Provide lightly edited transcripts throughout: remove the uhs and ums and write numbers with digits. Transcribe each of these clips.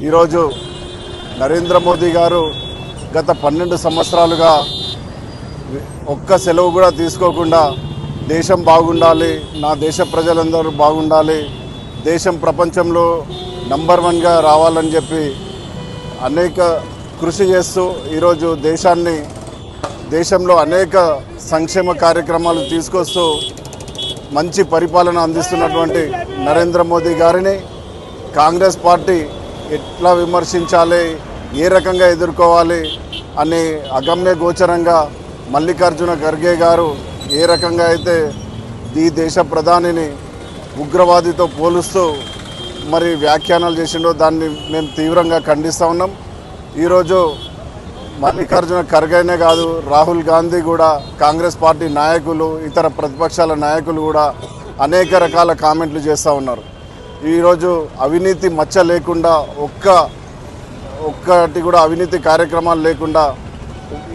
ఈరోజు నరేంద్ర మోదీ గారు గత 12 సంవత్సరాలుగా ఒక్క సెలవు కూడా తీసుకోకుండా దేశం బాగుండాలి, నా దేశ ప్రజలందరూ బాగుండాలి, దేశం ప్రపంచంలో నంబర్ 1గా రావాలని చెప్పి అనేక కృషి చేస్తూ ఈరోజు దేశంలో అనేక సంక్షేమ కార్యక్రమాలు తీసుకొస్తూ మంచి పరిపాలన అందిస్తున్నటువంటి నరేంద్ర మోదీ గారిని కాంగ్రెస్ పార్టీ ఎట్లా విమర్శించాలి, ఏ రకంగా ఎదుర్కోవాలి అని అగమ్య గోచరంగా మల్లికార్జున ఖర్గే గారు ఏ రకంగా అయితే ఈ దేశ ప్రధానిని ఉగ్రవాదితో పోలుస్తూ మరి వ్యాఖ్యానాలు చేసిండో దాన్ని మేము తీవ్రంగా ఖండిస్తూ ఉన్నాం. ఈరోజు మల్లికార్జున ఖర్గేనే కాదు, రాహుల్ గాంధీ కూడా, కాంగ్రెస్ పార్టీ నాయకులు, ఇతర ప్రతిపక్షాల నాయకులు కూడా అనేక రకాల కామెంట్లు చేస్తూ ఉన్నారు. ఈరోజు అవినీతి మచ్చ లేకుండా ఒక్కటి కూడా అవినీతి కార్యక్రమాలు లేకుండా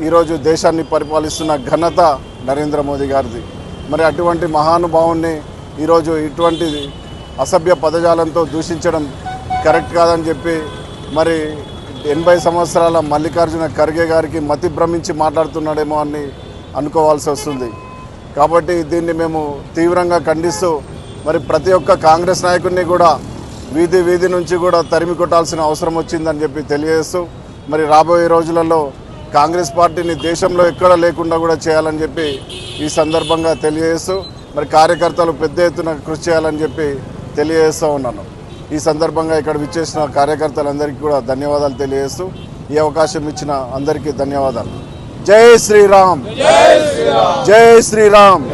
ఈరోజు దేశాన్ని పరిపాలిస్తున్న ఘనత నరేంద్ర మోదీ గారిది. మరి అటువంటి మహానుభావుని ఈరోజు ఇటువంటి అసభ్య పదజాలంతో దూషించడం కరెక్ట్ కాదని చెప్పి మరి 80 సంవత్సరాల మల్లికార్జున ఖర్గే గారికి మతి భ్రమించి మాట్లాడుతున్నాడేమో అని అనుకోవాల్సి వస్తుంది. కాబట్టి దీన్ని మేము తీవ్రంగా ఖండిస్తూ మరి ప్రతి ఒక్క కాంగ్రెస్ నాయకుడిని కూడా వీధి నుంచి కూడా తరిమి కొట్టాల్సిన అవసరం వచ్చిందని చెప్పి తెలియజేస్తూ మరి రాబోయే రోజులలో కాంగ్రెస్ పార్టీని దేశంలో ఎక్కడ లేకుండా కూడా చేయాలని చెప్పి ఈ సందర్భంగా తెలియజేస్తూ మరి కార్యకర్తలు పెద్ద ఎత్తున కృషి చేయాలని చెప్పి తెలియజేస్తూ ఉన్నాను. ఈ సందర్భంగా ఇక్కడ విచ్చేసిన కార్యకర్తలందరికీ కూడా ధన్యవాదాలు తెలియజేస్తూ ఈ అవకాశం ఇచ్చిన అందరికీ ధన్యవాదాలు. జై శ్రీరామ్, జై శ్రీరామ్.